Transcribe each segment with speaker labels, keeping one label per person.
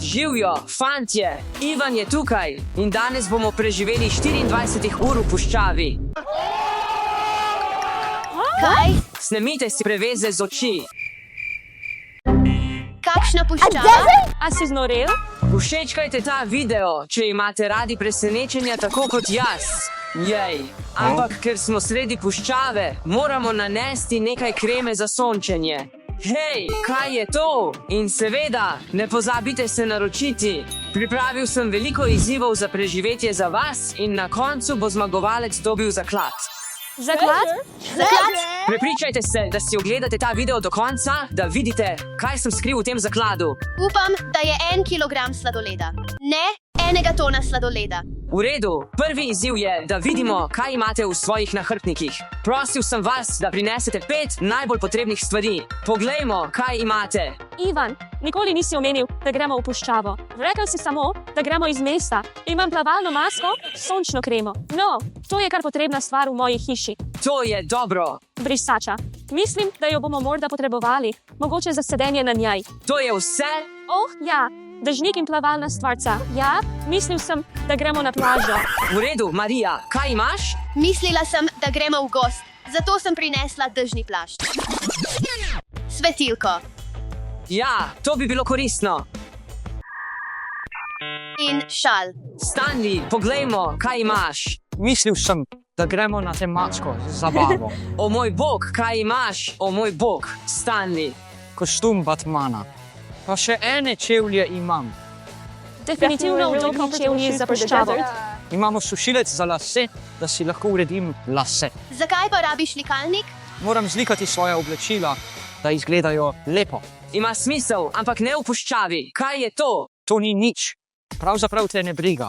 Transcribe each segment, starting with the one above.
Speaker 1: Živjo, fantje, Ivan je tukaj in danes bomo preživeli 24 ur v puščavi.
Speaker 2: Kaj?
Speaker 1: Snemite si preveze z oči.
Speaker 2: Kakšna puščava?
Speaker 3: A si znorel?
Speaker 1: Všečkajte ta video, če imate radi presenečenja tako kot jaz. Jej, ampak ker smo sredi puščave, moramo nanesti nekaj kreme za sončenje. Hej, kaj je to? In seveda, ne pozabite se naročiti. Pripravil sem veliko izzivov za preživetje za vas in na koncu bo zmagovalec dobil zaklad.
Speaker 3: Zaklad?
Speaker 2: Zaklad?
Speaker 1: Prepričajte se, da si ogledate ta video do konca, da vidite, kaj sem skril v tem zakladu.
Speaker 2: Upam, da je 1 kilogram sladoleda. Ne 1 tona sladoleda.
Speaker 1: V redu, prvi izziv je, da vidimo, kaj imate v svojih nahrbtnikih. Prosil sem vas, da prinesete 5 najbolj potrebnih stvari. Poglejmo, kaj imate.
Speaker 3: Ivan, nikoli nisi omenil, da gremo v puščavo. Rekel si samo, da gremo iz mesta. Imam plavalno masko, sončno kremo. No, to je kar potrebna stvar v moji hiši.
Speaker 1: To je dobro.
Speaker 3: Brisača. Mislim, da jo bomo morda potrebovali. Mogoče za sedenje na njej.
Speaker 1: To je vse?
Speaker 3: Oh, ja. Dežnik in plavalna stvarca. Ja, mislil sem, da gremo na plažo.
Speaker 1: V redu, Marija, kaj imaš?
Speaker 2: Mislila sem, da gremo v gost, zato sem prinesla dežni plašč. Svetilko.
Speaker 1: Ja, to bi bilo koristno.
Speaker 2: In šal.
Speaker 1: Stanley, poglejmo, kaj imaš.
Speaker 4: Mislil sem, da gremo na tematsko zabavo.
Speaker 1: O moj bog, kaj imaš? O moj bog, Stanley.
Speaker 4: Kostum Batmana. Pa še ene čevlje imam.
Speaker 3: Definitivno udobni čevlji za puščavo.
Speaker 4: Imamo sušilec za lase, da si lahko uredim lase.
Speaker 2: Zakaj pa rabiš likalnik?
Speaker 4: Moram zlikati svoje oblačila, da izgledajo lepo.
Speaker 1: Ima smisel, ampak ne v puščavi. Kaj je to?
Speaker 4: To ni nič. Pravzaprav te ne briga.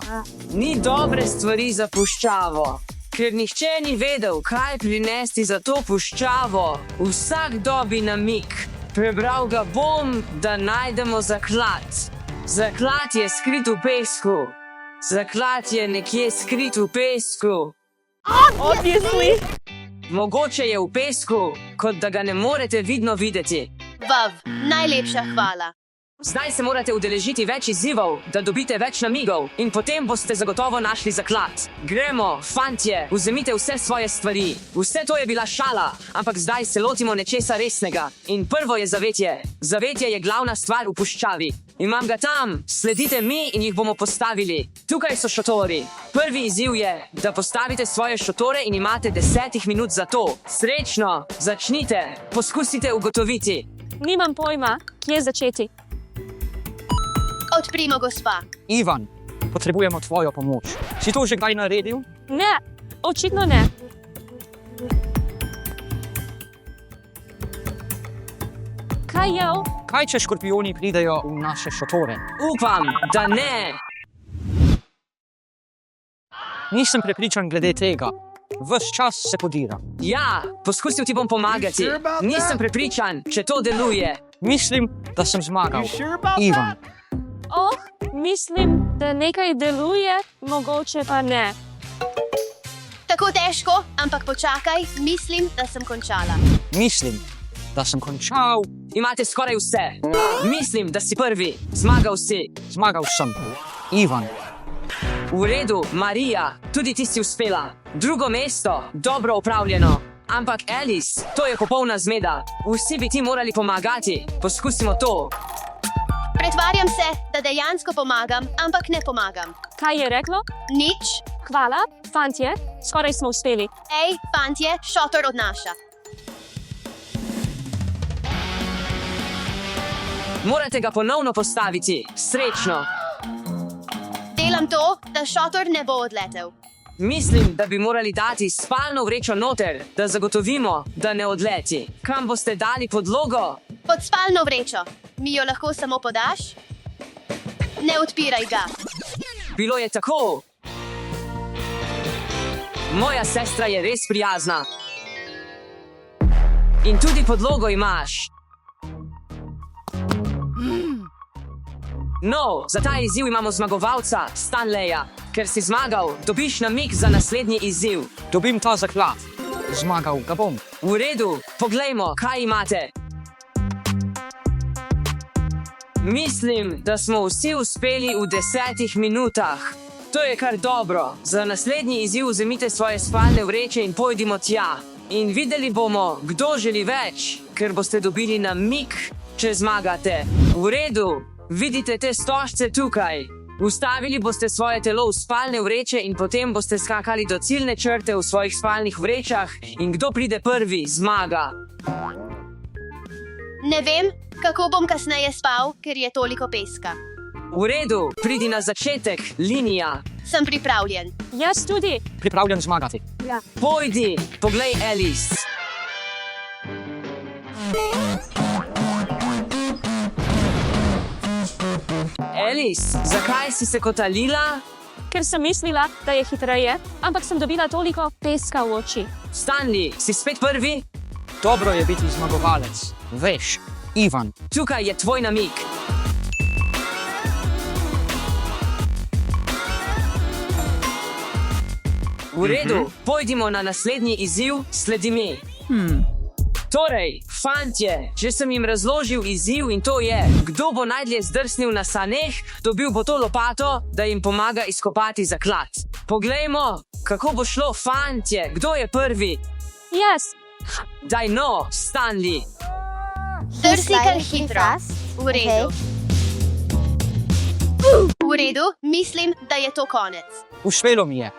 Speaker 1: Ni dobre stvari za puščavo. Ker nihče ni vedel, kaj prinesti za to puščavo. Vsak dobi namig. Prebral ga bom, da najdemo zaklad. Zaklad je skrit v pesku. Zaklad je nekje skrit v pesku.
Speaker 3: Obviously.
Speaker 1: Mogoče je v pesku, kot da ga ne morete vidno videti.
Speaker 2: Vav, najlepša hvala.
Speaker 1: Zdaj se morate udeležiti več izzivov, da dobite več namigov in potem boste zagotovo našli zaklad. Gremo, fantje, vzemite vse svoje stvari. Vse to je bila šala, ampak zdaj se lotimo nečesa resnega. In prvo je zavetje. Zavetje je glavna stvar v puščavi. Imam ga tam, sledite mi in jih bomo postavili. Tukaj so šotori. Prvi izziv je, da postavite svoje šotore in imate 10 minut za to. Srečno, začnite, poskusite ugotoviti.
Speaker 3: Nimam pojma, kje začeti.
Speaker 2: Odprimo, gospa.
Speaker 4: Ivan, potrebujemo tvojo pomoč. Si to že kaj naredil?
Speaker 3: Ne, očitno ne. Kaj je?
Speaker 4: Kaj, če škorpioni pridejo v naše šotore?
Speaker 1: Upam, da ne.
Speaker 4: Nisem prepričan glede tega. Ves čas se podira.
Speaker 1: Ja, poskusil ti bom pomagati. Nisem prepričan, če to deluje.
Speaker 4: Mislim, da sem zmagal. Ivan.
Speaker 3: Oh, mislim, da nekaj deluje, mogoče pa ne.
Speaker 2: Tako težko, ampak počakaj, mislim, da sem končala.
Speaker 4: Mislim, da sem končal.
Speaker 1: Imate skoraj vse. Mislim, da si prvi. Zmagal si.
Speaker 4: Zmagal sem. Ivan.
Speaker 1: V redu, Marija, tudi ti si uspela. Drugo mesto, dobro upravljeno. Ampak Alice, to je popolna zmeda. Vsi bi ti morali pomagati. Poskusimo to.
Speaker 2: Pretvarjam se, da dejansko pomagam, ampak ne pomagam.
Speaker 3: Kaj je reklo?
Speaker 2: Nič.
Speaker 3: Hvala, fantje, skoraj smo uspeli.
Speaker 2: Ej, fantje, šotor odnaša.
Speaker 1: Morate ga ponovno postaviti. Srečno.
Speaker 2: Delam to, da šotor ne bo odletel.
Speaker 1: Mislim, da bi morali dati spalno vrečo noter, da zagotovimo, da ne odleti. Kam boste dali podlogo?
Speaker 2: Pod spalno vrečo. Mi jo lahko samo podaš? Ne odpiraj ga.
Speaker 1: Bilo je tako. Moja sestra je res prijazna. In tudi podlogo imaš. No, za ta izziv imamo zmagovalca, Stanleya. Ker si zmagal, dobiš namig za naslednji izziv.
Speaker 4: Dobim ta zaklad. Zmagal ga bom.
Speaker 1: V redu, poglejmo, kaj imate. Mislim, da smo vsi uspeli v 10 minutah. To je kar dobro. Za naslednji izziv vzemite svoje spalne vreče in pojdimo tja. In videli bomo, kdo želi več, ker boste dobili namig, če zmagate. V redu, vidite te stožce tukaj. Ustavili boste svoje telo v spalne vreče in potem boste skakali do ciljne črte v svojih spalnih vrečah in kdo pride prvi, zmaga.
Speaker 2: Ne vem, kako bom kasneje spal, ker je toliko peska.
Speaker 1: V redu, pridi na začetek, linija.
Speaker 2: Sem pripravljen.
Speaker 3: Jaz tudi.
Speaker 4: Pripravljen zmagati.
Speaker 1: Pojdi, poglej Alice. Alice, zakaj si se kotalila?
Speaker 3: Ker sem mislila, da je hitreje, ampak sem dobila toliko peska v oči.
Speaker 1: Stanley, si spet prvi?
Speaker 4: Dobro je biti zmagovalec. Veš, Ivan.
Speaker 1: Tukaj je tvoj namig. V redu, pojdimo na naslednji izziv, sledi mi. Torej, fantje, že sem jim razložil izziv in to je, kdo bo najdlje zdrsnil na saneh, dobil bo to lopato, da jim pomaga izkopati zaklad. Poglejmo, kako bo šlo, fantje, kdo je prvi?
Speaker 3: Jaz.
Speaker 1: Daj no, Stanley.
Speaker 2: Drsi kar hitro. V redu. V redu, mislim, da je to konec.
Speaker 4: Uspelo mi je.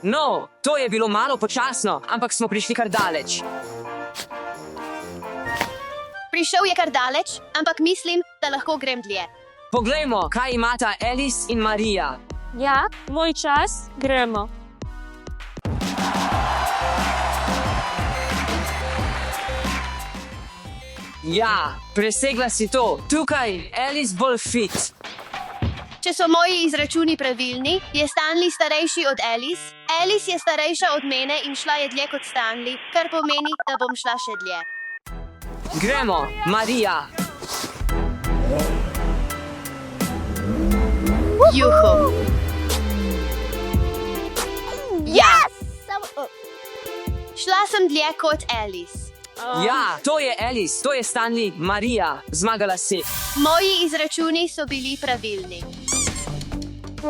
Speaker 1: No, to je bilo malo počasno, ampak smo prišli kar daleč.
Speaker 2: Prišel je kar daleč, ampak mislim, da lahko grem dlje.
Speaker 1: Poglejmo, kaj imata Alice in Marija.
Speaker 3: Ja, moj čas, gremo.
Speaker 1: Ja, presegla si to. Tukaj, Alice bolj fit.
Speaker 2: Če so moji izračuni pravilni, je Stanley starejši od Alice. Alice je starejša od mene in šla je dlje kot Stanley, kar pomeni, da bom šla še dlje.
Speaker 1: Gremo, Marija.
Speaker 2: Juhu. Ja. Šla sem dlje kot Alice.
Speaker 1: Ja, to je Alice, to je Stanley, Marija. Zmagala si.
Speaker 2: Moji izračuni so bili pravilni.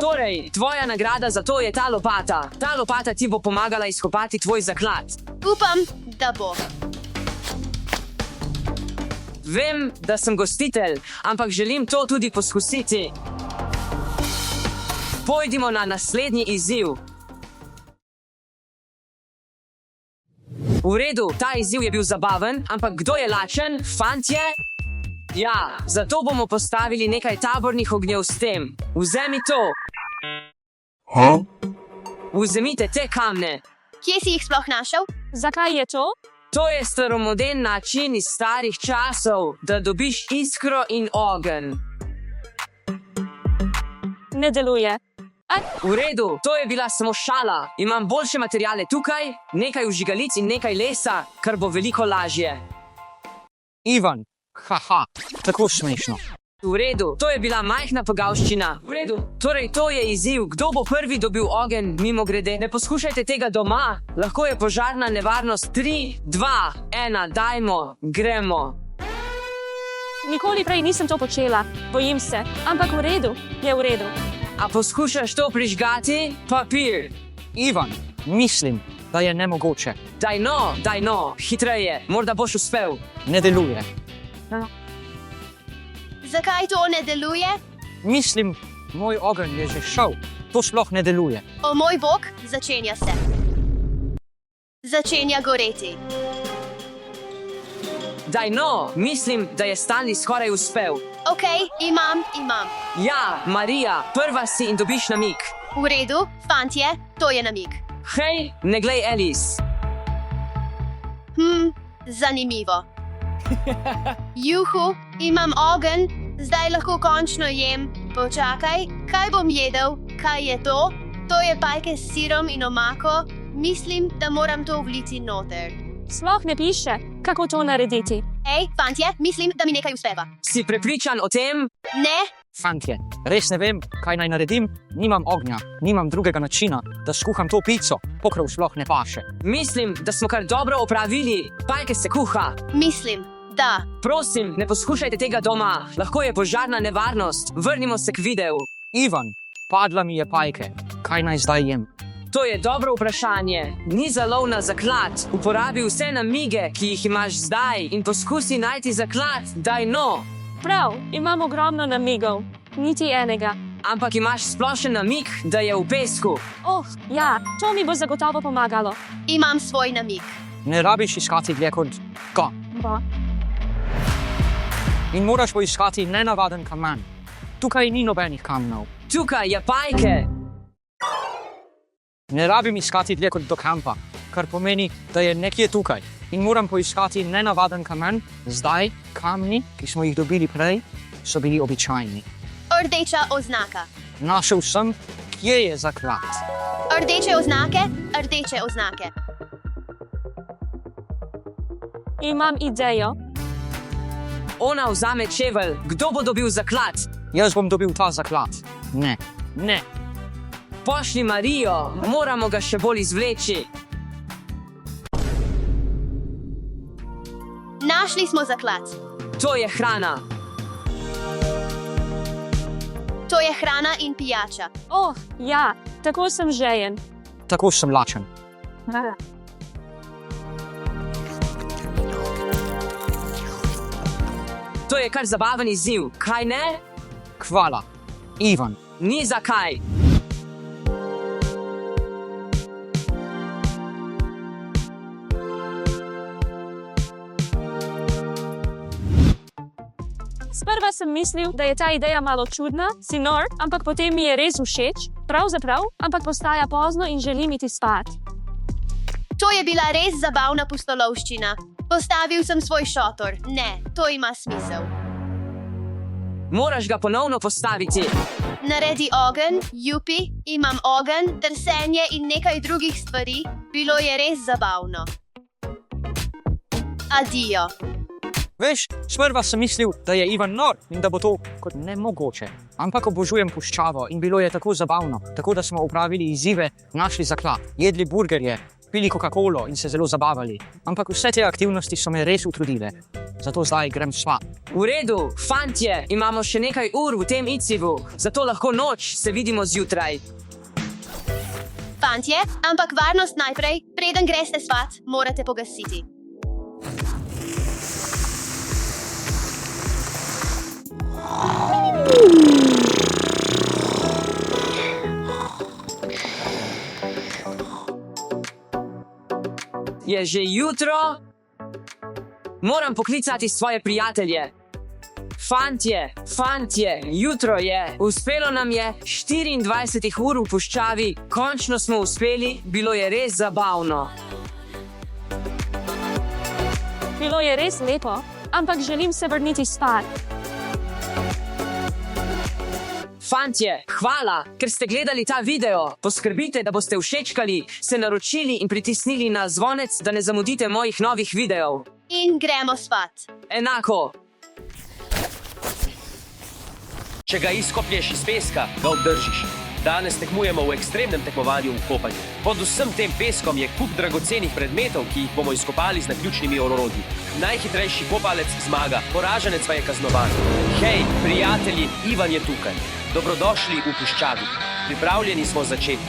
Speaker 1: Torej, tvoja nagrada za to je ta lopata. Ta lopata ti bo pomagala izkopati tvoj zaklad.
Speaker 2: Upam, da bo.
Speaker 1: Vem, da sem gostitelj, ampak želim to tudi poskusiti. Pojdimo na naslednji izziv. V redu, ta izziv je bil zabaven, ampak kdo je lačen, fantje? Ja, zato bomo postavili nekaj tabornih ognjev s tem. Vzemi to. Vzemite te kamne.
Speaker 2: Kje si jih sploh našel?
Speaker 3: Zakaj je to?
Speaker 1: To je staromoden način iz starih časov, da dobiš iskro in ogenj.
Speaker 3: Ne deluje.
Speaker 1: V redu, to je bila samo šala. Imam boljše materiale tukaj, nekaj vžigalic in nekaj lesa, kar bo veliko lažje.
Speaker 4: Ivan, haha, tako smešno.
Speaker 1: V redu, to je bila majhna pogavščina. V redu, torej to je izziv, kdo bo prvi dobil ogenj, mimo grede. Ne poskušajte tega doma, lahko je požarna nevarnost. 3, 2, 1, dajmo, gremo.
Speaker 3: Nikoli prej nisem to počela, bojim se, ampak v redu, je v redu.
Speaker 1: A poskušaš to prižgati? Papir.
Speaker 4: Ivan, mislim, da je nemogoče.
Speaker 1: Daj no, hitreje, morda boš uspel.
Speaker 4: Ne deluje.
Speaker 2: Zakaj to ne deluje?
Speaker 4: Mislim, moj ogenj je že šel. To sploh ne deluje.
Speaker 2: O moj bog, začenja se. Začenja goreti.
Speaker 1: Daj no, mislim, da je Stanley skoraj uspel.
Speaker 2: Ok, imam.
Speaker 1: Ja, Marija, prva si in dobiš namig.
Speaker 2: V redu, fantje, to je namig.
Speaker 1: Hej, ne glej Alice.
Speaker 2: Zanimivo. Juhu, imam ogenj, zdaj lahko končno jem. Počakaj, kaj bom jedel? Kaj je to? To je pajke s sirom in omako. Mislim, da moram to vliti noter.
Speaker 3: Sploh ne piše, kako to narediti.
Speaker 2: Hej, fantje, mislim, da mi nekaj uspeva.
Speaker 1: Si prepričan o tem?
Speaker 2: Ne,
Speaker 4: Fantje, res ne vem, kaj naj naredim. Nimam ognja, nimam drugega načina, da skuham to pico. Pokrov sploh ne paše.
Speaker 1: Mislim, da smo kar dobro opravili. Pajke se kuha.
Speaker 2: mislim, Da,
Speaker 1: Prosim, ne poskušajte tega doma. Lahko je požarna nevarnost. Vrnimo se k videu.
Speaker 4: Ivan, padla mi je pajke. Kaj naj zdaj jem?
Speaker 1: To je dobro vprašanje. Ni zalov na zaklad. Uporabi vse namige, ki jih imaš zdaj in poskusi najti zaklad. Daj no.
Speaker 3: Prav, imam ogromno namigov, niti enega.
Speaker 1: Ampak imaš splošen namig, da je v pesku.
Speaker 3: Oh, ja, to mi bo zagotovo pomagalo.
Speaker 2: imam svoj namig.
Speaker 4: Ne rabiš iskati dlje kot ga.
Speaker 3: Bo.
Speaker 4: In moraš poiskati nenavaden kamen. Tukaj ni nobenih kamenov.
Speaker 1: Tukaj je pajke.
Speaker 4: Ne rabim iskati dlje kot do kampa, kar pomeni, da je nekje tukaj. In moram poiskati nenavaden kamen. Zdaj, kamni, ki smo jih dobili prej, so bili običajni.
Speaker 2: Rdeča oznaka.
Speaker 4: Našel sem, kje je zaklad.
Speaker 2: Rdeče oznake, rdeče oznake.
Speaker 3: Imam idejo.
Speaker 1: Ona vzame čevelj. Kdo bo dobil zaklad?
Speaker 4: Jaz bom dobil ta zaklad. Ne, ne.
Speaker 1: Pošli Marijo, moramo ga še bolj izvleči.
Speaker 2: Našli smo zaklad.
Speaker 1: To je hrana.
Speaker 2: To je hrana in pijača.
Speaker 3: Oh, ja, tako sem žejen.
Speaker 4: Tako sem lačen.
Speaker 1: To je kar zabaven izziv, kaj ne?
Speaker 4: Hvala, Ivan.
Speaker 1: Ni zakaj.
Speaker 3: Sprva sem mislil, da je ta ideja malo čudna, si nor, ampak potem mi je res všeč. Pravzaprav, ampak postaja pozno in želim iti spat.
Speaker 2: To je bila res zabavna pustolovščina. Postavil sem svoj šotor. Ne, to ima smisel.
Speaker 1: Moraš ga ponovno postaviti.
Speaker 2: Naredi ogenj, jupi, imam ogenj, trsenje in nekaj drugih stvari. Bilo je res zabavno. Adijo.
Speaker 4: Veš, sprva sem mislil, da je Ivan nor in da bo to kot nemogoče. Ampak obožujem puščavo in bilo je tako zabavno, tako da smo opravili izzive, našli zaklad, jedli burgerje, pili Coca-Colo in se zelo zabavali. Ampak vse te aktivnosti so me res utrudile. Zato zdaj grem spat.
Speaker 1: V redu, fantje, imamo še nekaj ur v tem izzivu, zato lahko noč se vidimo zjutraj.
Speaker 2: Fantje, ampak varnost najprej, preden greste spat, morate pogasiti.
Speaker 1: Je že jutro? Moram poklicati svoje prijatelje. Fantje, jutro je. Uspelo nam je 24 ur v puščavi, končno smo uspeli, bilo je res zabavno.
Speaker 3: Bilo je res lepo, ampak želim se vrniti spat.
Speaker 1: Fantje, hvala, ker ste gledali ta video. Poskrbite, da boste všečkali, se naročili in pritisnili na zvonec, da ne zamudite mojih novih videov.
Speaker 2: In gremo spat.
Speaker 1: Enako.
Speaker 5: Če ga izkoplješ iz peska, ga obdržiš. Danes tekmujemo v ekstremnem tekmovanju v kopanju. Pod vsem tem peskom je kup dragocenih predmetov, ki jih bomo izkopali z naključnimi orodji. Najhitrejši kopalec zmaga, poraženec pa je kaznovan. Hej, prijatelji, Ivan je tukaj. Dobrodošli v puščavi. Pripravljeni smo začeti.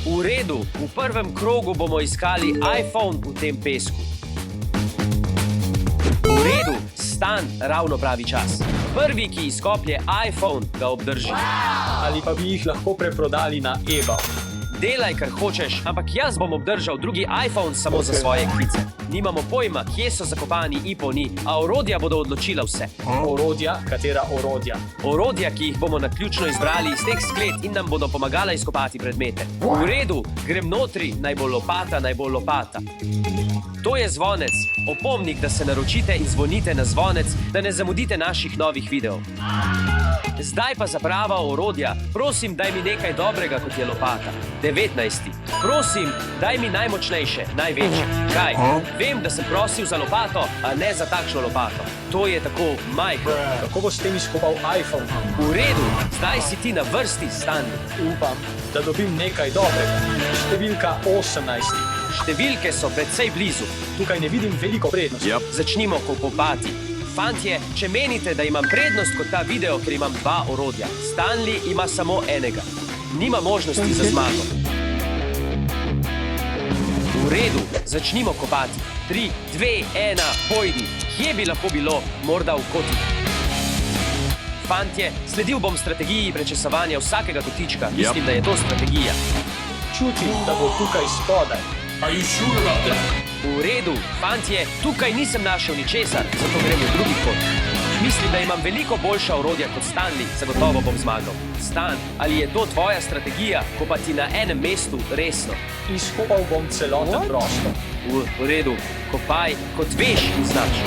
Speaker 5: V redu, v prvem krogu bomo iskali iPhone v tem pesku. V redu, stan ravno pravi čas. Prvi, ki izkoplje iPhone, ga obdrži.
Speaker 6: Ali pa bi jih lahko preprodali na eBay.
Speaker 5: Delaj, kar hočeš, ampak jaz bom obdržal drugi iPhone samo za svoje klice. Nimamo pojma, kje so zakopani iPhoni, a orodja bodo odločila vse.
Speaker 6: Orodja, katera orodja?
Speaker 5: Orodja, ki jih bomo naključno izbrali iz teh sklet in nam bodo pomagala izkopati predmete. V redu, grem notri, naj bo lopata. To je zvonec, opomnik, da se naročite in zvonite na zvonec, da ne zamudite naših novih videov. Zdaj pa za prava orodja, prosim, daj mi nekaj dobrega, kot je lopata. 19. Prosim, daj mi najmočnejše, največje. Kaj? Vem, da sem prosil za lopato, a ne za takšno lopato. To je tako majhno.
Speaker 6: Kako boš s tem izkopal iPhone?
Speaker 5: V redu, zdaj si ti na vrsti, Stanley.
Speaker 6: Upam, da dobim nekaj dobrega. Številka 18.
Speaker 5: številke so precej blizu.
Speaker 6: Tukaj ne vidim veliko prednosti.
Speaker 5: Začnimo kopati. Fantje, če menite, da imam prednost kot ta video, ker imam dva orodja, Stanley ima samo enega. Nima možnosti za zmago. V redu, začnimo kopati. 3, 2, 1, pojdi. Kje bi lahko bilo? Morda v kotih. Fantje, sledil bom strategiji prečesovanja vsakega kotička. Mislim, da je to strategija.
Speaker 6: Čutim, da bo tukaj spodaj.
Speaker 5: V redu, fantje, tukaj nisem našel ničesar, zato grem v drugi kot. Mislim, da imam veliko boljša orodja kot Stanley, zagotovo bom zmagal. Stan, ali je to tvoja strategija, kopati na enem mestu resno?
Speaker 6: Izkopal bom celoten prostor.
Speaker 5: V redu, kopaj, kot veš in znaš.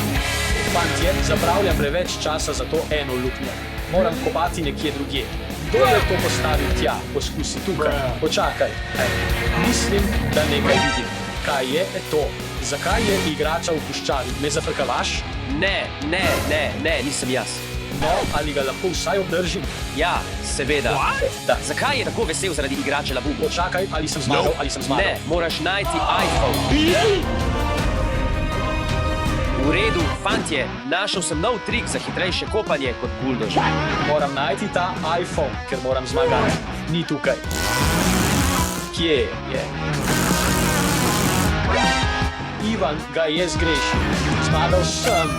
Speaker 6: Fantje, zapravljam preveč časa za to eno luknjo. Moram kopati nekje drugje. Kdo je to postavil tja? Poskusi tukaj. Počakaj. Mislim, da nekaj vidim. Kaj je to? Zakaj je igrača v puščavi? Me zafrkavaš?
Speaker 5: Ne, nisem jaz.
Speaker 6: No, ali ga lahko vsaj obdržim?
Speaker 5: Ja, seveda.
Speaker 6: Da.
Speaker 5: Zakaj je tako vesel zaradi igrače Labubu?
Speaker 6: Počakaj, ali sem zmagal, ali sem zmagal.
Speaker 5: Ne, moraš najti iPhone. V redu, fantje, našel sem nov trik za hitrejše kopanje kot buldož.
Speaker 6: Moram najti ta iPhone, ker moram zmagati. Ni tukaj. Kje je? Ivan ga je zgrešil. Zmagal sem.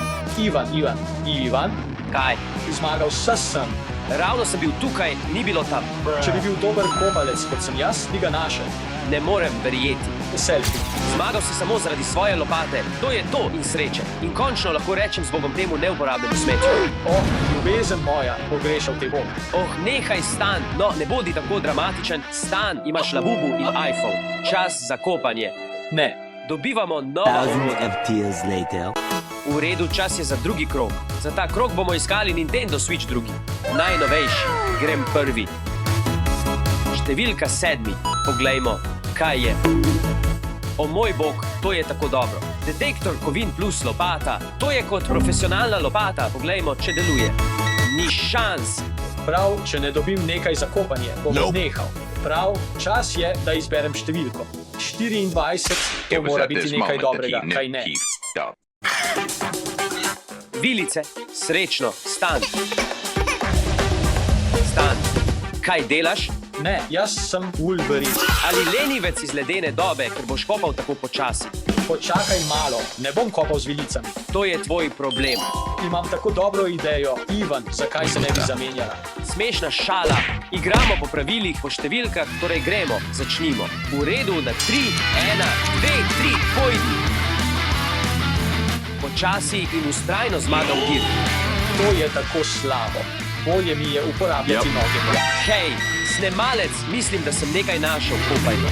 Speaker 6: Ivan.
Speaker 5: Kaj?
Speaker 6: Zmagal sem.
Speaker 5: Ravno sem bil tukaj, ni bilo tam.
Speaker 6: Če bi bil dober kopalec, kot sem jaz, bi ga našel.
Speaker 5: Ne morem verjeti.
Speaker 6: Selfie.
Speaker 5: Zmagal si samo zaradi svoje lopate. To je to in sreče. In končno lahko rečem z Bogom temu neuporabnemu smeću.
Speaker 6: Oh, ljubezen moja, pogrešal te bom.
Speaker 5: Oh, nehaj, Stan. No, ne bodi tako dramatičen. Stan, imaš Labubu in iPhone. Čas za kopanje.
Speaker 6: Ne.
Speaker 5: Dobivamo novo orodje. V redu, čas je za drugi krog. Za ta krog bomo iskali Nintendo Switch drugi. Najnovejši. Grem prvi. Številka 7. Poglejmo, kaj je. O moj bog, to je tako dobro. Detektor kovin plus lopata. To je kot profesionalna lopata. Poglejmo, če deluje. Ni šans.
Speaker 6: Prav, če ne dobim nekaj za kopanje, bom nehal. Prav, čas je, da izberem številko. 24, to mora biti nekaj dobrega, kaj ne?
Speaker 5: Vilice, srečno, Stan. Stan, kaj delaš?
Speaker 6: Ne, jaz sem Wolverine.
Speaker 5: Ali lenivec iz ledene dobe, ker boš kopal tako počasi?
Speaker 6: Počakaj malo, ne bom kopal z vilicami.
Speaker 5: To je tvoj problem.
Speaker 6: Imam tako dobro idejo, Ivan, zakaj se ne bi zamenjala?
Speaker 5: Smešna šala. Igramo po pravilih, po številkah, torej gremo, začnimo. V redu, na 3, 1, 2, 3, pojdi. Počasi in vztrajno zmagal dir.
Speaker 6: To je tako slabo. Bolje mi je uporabljati noge.
Speaker 5: Hej, snemalec, mislim, da sem nekaj našel, kopajmo.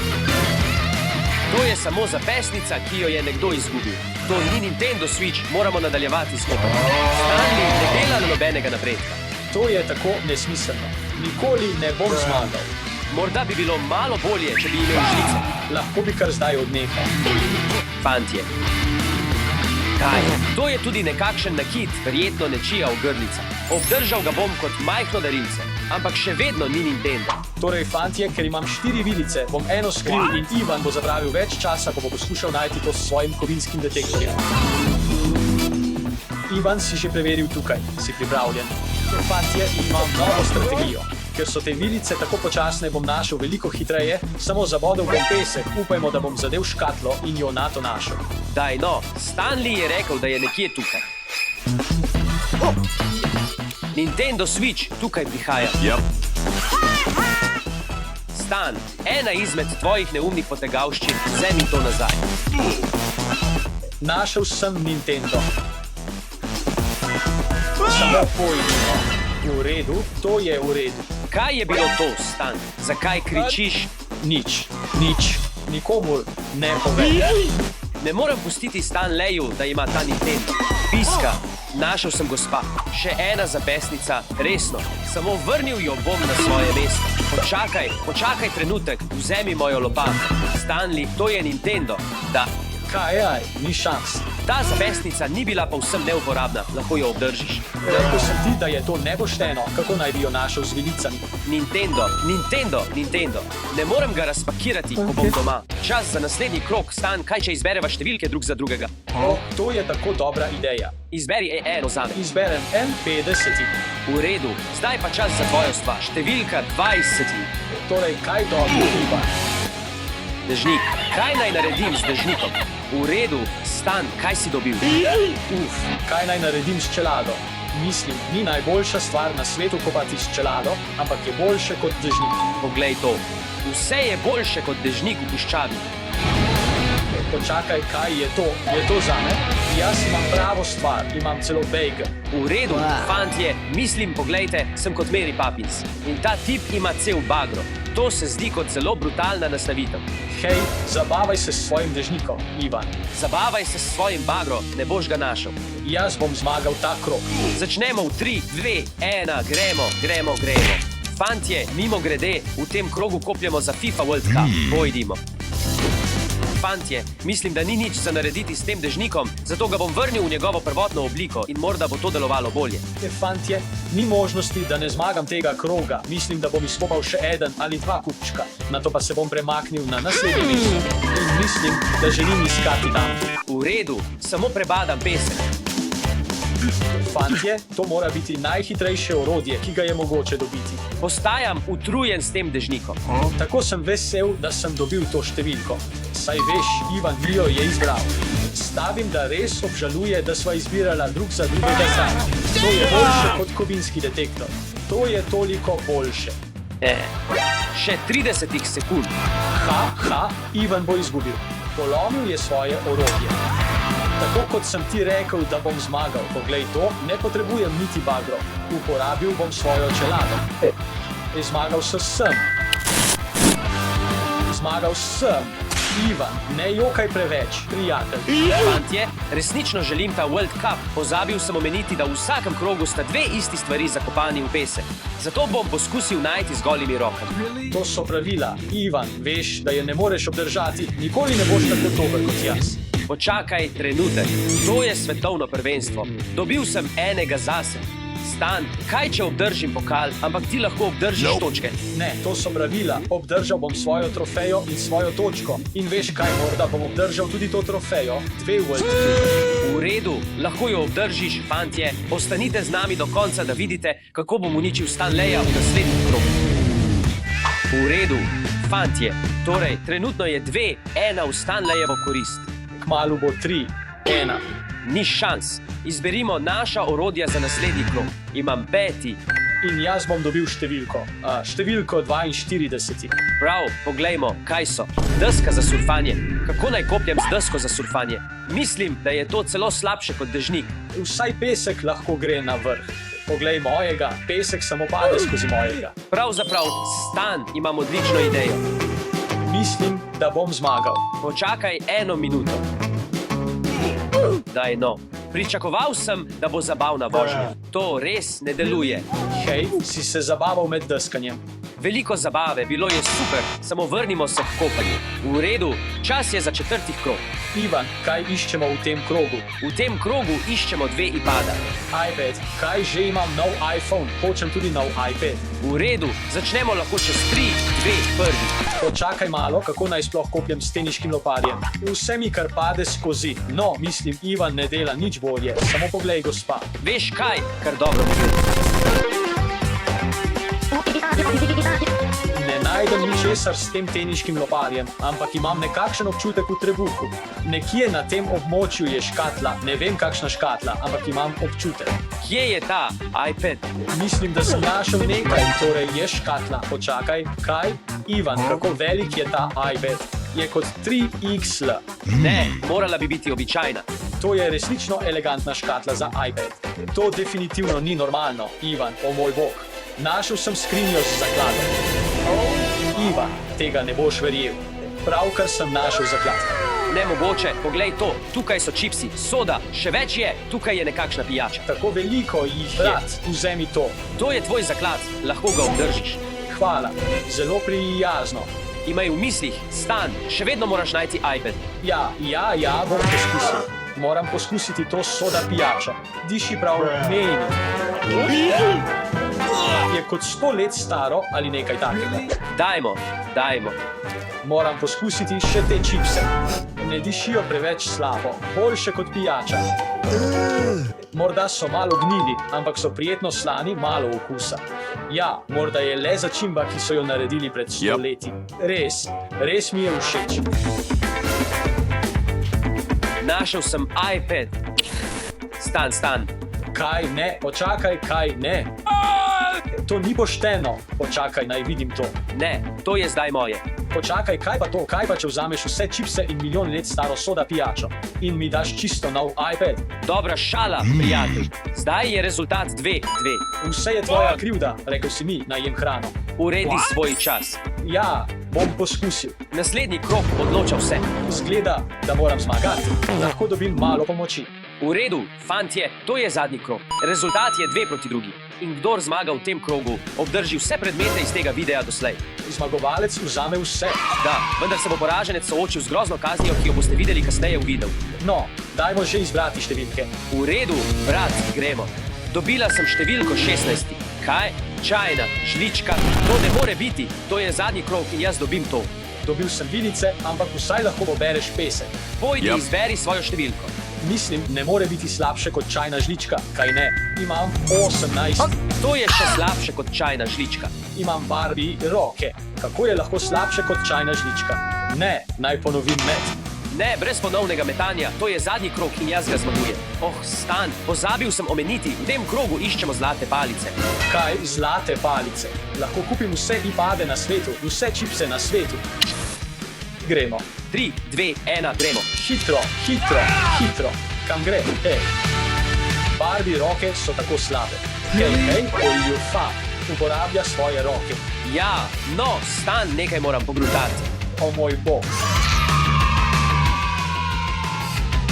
Speaker 5: To je samo zapestnica, ki jo je nekdo izgubil. To ni Nintendo Switch, moramo nadaljevati s kopanjem. Stanley ne dela nobenega napredka.
Speaker 6: To je tako nesmiselno. Nikoli ne bom zmagal.
Speaker 5: Morda bi bilo malo bolje, če bi imel žlice.
Speaker 6: Lahko bi kar zdaj odnehal.
Speaker 5: Fantje. Kaj? To je tudi nekakšen nakit, verjetno nečija ogrlica. Obdržal ga bom kot majhno darilce, ampak še vedno ni Nintendo.
Speaker 6: Torej, fantje, ker imam 4 vilice, bom eno skril in Ivan bo zapravil več časa, ko bo poskušal najti to s svojim kovinskim detektorjem. Ivan si že preveril tukaj, si pripravljen. Fantje, imam novo strategijo. Ker so te vilice tako počasne, bom našel veliko hitreje, samo zabodel bom pesek, upajmo, da bom zadev škatlo in jo nato našel.
Speaker 5: Daj no, Stanley je rekel, da je nekje tukaj. Nintendo Switch tukaj prihaja. Stan, ena izmed tvojih neumnih potegavščin, vzemi to nazaj.
Speaker 6: Našel sem Nintendo. Samo pojdimo. V redu, to je v redu.
Speaker 5: Kaj je bilo to, Stan? Zakaj kričiš?
Speaker 6: Nič. Nikomur ne povej.
Speaker 5: Ne morem pustiti Stanleyu, da ima ta Nintendo. Piska, našel sem gospa. Še ena zapestnica, resno. Samo vrnil jo bom na svoje mesto. Počakaj trenutek, vzemi mojo lopato. Stanley, to je Nintendo. Da.
Speaker 6: Kaj, ni šans.
Speaker 5: Ta zapestnica ni bila povsem neuporabna, lahko jo obdržiš.
Speaker 6: Rekel sem ti, da je to nepošteno, kako naj bi jo našel z vilicami.
Speaker 5: Nintendo. Ne morem ga razpakirati, ko bom doma. Čas za naslednji krog, Stan, kaj če izbereva številke drug za drugega.
Speaker 6: O, to je tako dobra ideja.
Speaker 5: Izberi eno zame.
Speaker 6: Izberem en 50.
Speaker 5: V redu, zdaj pa čas za tvojo stvar. Številka 20.
Speaker 6: Torej, kaj dobro Ivan?
Speaker 5: Dežnik. Kaj naj naredim z dežnikom? V redu, Stan, kaj si dobil?
Speaker 6: Kaj naj naredim s čelado? Mislim, ni najboljša stvar na svetu kopati s čelado, ampak je boljše kot dežnik.
Speaker 5: Poglej to. Vse je boljše kot dežnik v puščavi.
Speaker 6: Počakaj, kaj je to? Je to zame? Jaz imam pravo stvar, imam celo bejgl.
Speaker 5: V redu, fantje, mislim, poglejte, sem kot Mary Poppins. In ta tip ima cel bagro. To se zdi kot zelo brutalna nastavitev.
Speaker 6: Hej, zabavaj se s svojim dežnikom, Ivan.
Speaker 5: Zabavaj se s svojim bagro, ne boš ga našel.
Speaker 6: Jaz bom zmagal ta krog.
Speaker 5: Začnemo v 3, 2, 1, gremo. Fantje, mimo grede, v tem krogu kopljemo za FIFA World Cup. Pojdimo. Fantje, mislim, da ni nič za narediti s tem dežnikom, zato ga bom vrnil v njegovo prvotno obliko in morda bo to delovalo bolje.
Speaker 6: Fantje, ni možnosti, da ne zmagam tega kroga. Mislim, da bom izkopal še eden ali dva kupčka. Nato pa se bom premaknil na naslednje mesto. In mislim, da želim iskati tam.
Speaker 5: V redu, samo prebadam pesek.
Speaker 6: Fantje, to mora biti najhitrejše orodje, ki ga je mogoče dobiti.
Speaker 5: Postajam utrujen s tem dežnikom.
Speaker 6: Tako sem vesel, da sem dobil to številko. Saj veš, Ivan mi jo je izbral. Stavim, da res obžaluje, da sva izbirala drug za drugega sam. To je boljše kot kovinski detektor. To je toliko boljše.
Speaker 5: Še 30 sekund.
Speaker 6: Ivan bo izgubil. Polomil je svoje orodje. Tako kot sem ti rekel, da bom zmagal. Poglej to, ne potrebujem niti bagro. Uporabil bom svojo čelado. Zmagal sem. Ivan, ne jokaj preveč, prijatelj.
Speaker 5: Fantje, resnično želim ta World Cup. Pozabil sem omeniti, da v vsakem krogu sta dve isti stvari zakopani v pesek. Zato bom poskusil najti z golimi rokami.
Speaker 6: To so pravila. Ivan, veš, da je ne moreš obdržati. Nikoli ne boš tako dober kot jaz.
Speaker 5: Počakaj trenutek. To je svetovno prvenstvo. Dobil sem enega zase. Stan, kaj če obdržim pokal, ampak ti lahko obdržiš točke?
Speaker 6: Ne, to so pravila. Obdržal bom svojo trofejo in svojo točko. In veš kaj, morda bom obdržal tudi to trofejo. 2 World Cup.
Speaker 5: V redu, lahko jo obdržiš, fantje. Ostanite z nami do konca, da vidite, kako bom uničil Stanleya v naslednjem krogu. V redu, fantje. Torej, trenutno je 2-1 v Stanleyevo korist.
Speaker 6: Kmalu bo 3-1.
Speaker 5: Ni šans. Izberimo naša orodja za naslednji krog. Imam 5.
Speaker 6: In jaz bom dobil številko. Številko 42.
Speaker 5: Prav, poglejmo, kaj so. Deska za surfanje. Kako naj kopljem z desko za surfanje? Mislim, da je to celo slabše kot dežnik.
Speaker 6: Vsaj pesek lahko gre na vrh. Poglej mojega, pesek samo pade skozi mojega.
Speaker 5: Pravzaprav, Stan, imam odlično idejo.
Speaker 6: Mislim, da bom zmagal.
Speaker 5: Počakaj 1 minuto. Daj no. Pričakoval sem, da bo zabavna vožnja. To res ne deluje.
Speaker 6: Hej, si se zabaval med deskanjem.
Speaker 5: Veliko zabave, bilo je super, samo vrnimo se k kopanju. V redu, čas je za 4. krog.
Speaker 6: Ivan, kaj iščemo v tem krogu?
Speaker 5: V tem krogu iščemo 2 iPada.
Speaker 6: iPad, kaj že imam nov iPhone, hočem tudi nov iPad.
Speaker 5: V redu, začnemo lahko čez 3, 2, 1.
Speaker 6: Počakaj malo, kako naj sploh kopljem s teniškim loparjem. Vse mi kar pade skozi. No, mislim, Ivan ne dela nič bolje. Samo poglej, gospa.
Speaker 5: Veš kaj, kar dobro pogled.
Speaker 6: Ne najdem ničesar s tem teniškim loparjem, ampak imam nekakšen občutek v trebuhu. Nekje na tem območju je škatla, ne vem kakšna škatla, ampak imam občutek.
Speaker 5: Kje je ta iPad?
Speaker 6: Mislim, da sem našel nekaj, torej je škatla. Počakaj, kaj? Ivan, kako velik je ta iPad? Je kot 3XL.
Speaker 5: Ne, morala bi biti običajna.
Speaker 6: To je resnično elegantna škatla za iPad. To definitivno ni normalno, Ivan, o moj bog. Našel sem skrinjo z zakladom. Ivan, tega ne boš verjel. Pravkar sem našel zaklad.
Speaker 5: Nemogoče, poglej to, tukaj so čipsi, soda, še več je, tukaj je nekakšna pijača.
Speaker 6: Tako veliko jih je. Brat, vzemi to.
Speaker 5: To je tvoj zaklad, lahko ga obdržiš.
Speaker 6: Hvala, zelo prijazno.
Speaker 5: Imaj v mislih, Stan, še vedno moraš najti iPad.
Speaker 6: Ja, bom poskusil. Moram poskusiti to soda pijačo. Diši prav meni. Je kot 100 let staro ali nekaj takega.
Speaker 5: Dajmo.
Speaker 6: Moram poskusiti še te čipse. Ne dišijo preveč slabo, boljše kot pijača. Morda so malo gnili, ampak so prijetno slani, malo okusa. Ja, morda je le začimba, ki so jo naredili pred 100 leti. Res mi je všeč.
Speaker 5: Našel sem iPad. Stan.
Speaker 6: Kaj ne, počakaj, kaj ne. To ni pošteno. Počakaj, naj vidim to.
Speaker 5: Ne, to je zdaj moje.
Speaker 6: Počakaj, kaj pa to? Kaj pa, če vzameš vse čipse in milijon let staro soda pijačo in mi daš čisto nov iPad?
Speaker 5: Dobra šala, prijatelj. Zdaj je rezultat 2-2.
Speaker 6: Vse je tvoja krivda, rekel si mi, naj jem hrano.
Speaker 5: Uredi svoj čas.
Speaker 6: Ja, bom poskusil.
Speaker 5: Naslednji krog odloča vse.
Speaker 6: Zgleda, da moram zmagati. Lahko dobim malo pomoči.
Speaker 5: V redu, fantje, to je zadnji krog. Rezultat je 2-2. In kdor zmaga v tem krogu, obdrži vse predmete iz tega videa doslej.
Speaker 6: Zmagovalec vzame vse.
Speaker 5: Da, vendar se bo poraženec soočil z grozno kaznijo, ki jo boste videli kasneje v videu.
Speaker 6: No, dajmo že izbrati številke.
Speaker 5: V redu, brat, gremo. Dobila sem številko 16. Kaj? Čajna, žlička, to ne more biti. To je zadnji krog in jaz dobim to.
Speaker 6: Dobil sem vilice, ampak vsaj lahko pobereš pesek.
Speaker 5: Pojdi, izberi svojo številko.
Speaker 6: Mislim, ne more biti slabše kot čajna žlička, kaj ne? Imam 18.
Speaker 5: To je še slabše kot čajna žlička.
Speaker 6: Imam Barbie roke. Kako je lahko slabše kot čajna žlička? Ne, naj ponovim met.
Speaker 5: Ne, brez ponovnega metanja, to je zadnji krog in jaz ga zmagujem. Stan, pozabil sem omeniti, v tem krogu iščemo zlate palice.
Speaker 6: Kaj zlate palice? Lahko kupim vse iPade na svetu, vse čipse na svetu. Gremo.
Speaker 5: 3, 2, 1, gremo.
Speaker 6: Hitro. Kam gre? Barbie roke so tako slabe. Uporablja svoje roke.
Speaker 5: Ja, no, Stan, nekaj moram pogrutati.
Speaker 6: O moj bog.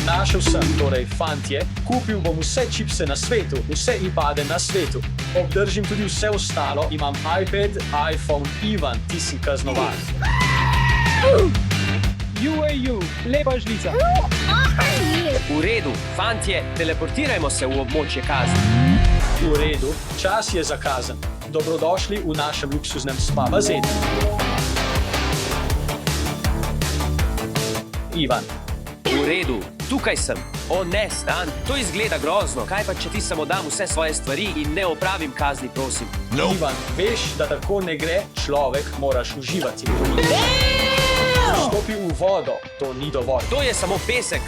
Speaker 6: Našel sem, torej fantje, kupil bom vse čipse na svetu, vse iPade na svetu. Obdržim tudi vse ostalo, imam iPad, iPhone, Ivan, ti si kaznovan.
Speaker 4: Lepa žlica.
Speaker 5: V redu, fantje, teleportirajmo se v območje kazni.
Speaker 6: V redu, čas je za kazen. Dobrodošli v našem luksuznem spa bazenu. Ivan.
Speaker 5: V redu, tukaj sem. O ne, Stan, to izgleda grozno. Kaj pa, če ti samo dam vse svoje stvari in ne opravim kazni, prosim?
Speaker 6: Ivan, veš, da tako ne gre, človek moraš uživati. Vstopi v vodo, to ni dovolj.
Speaker 5: To je samo pesek.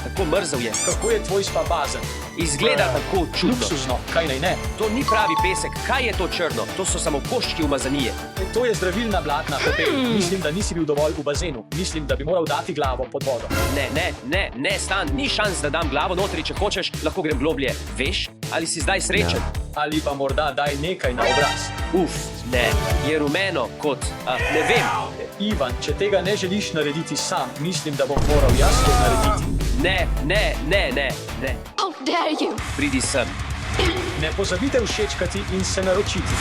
Speaker 5: Tako mrzel je.
Speaker 6: Kako je tvoj spa bazen?
Speaker 5: Izgleda tako čudno.
Speaker 6: Luksuzno, kaj naj ne?
Speaker 5: To ni pravi pesek. Kaj je to črno? To so samo koščki umazanije.
Speaker 6: To je zdravilna blatna kopel. Mislim, da nisi bil dovolj v bazenu. Mislim, da bi moral dati glavo pod vodo.
Speaker 5: Ne, Stan, ni šans, da dam glavo notri, če hočeš, lahko grem globlje. Veš, ali si zdaj srečen?
Speaker 6: Ali pa morda daj nekaj na obraz.
Speaker 5: Ne, je rumeno kot, ne vem.
Speaker 6: Ivan, če tega ne želiš narediti sam, mislim, da bom moral jaz to narediti.
Speaker 5: Ne.
Speaker 2: How dare you?
Speaker 5: Pridi sem.
Speaker 6: Ne pozabite všečkati in se naročiti.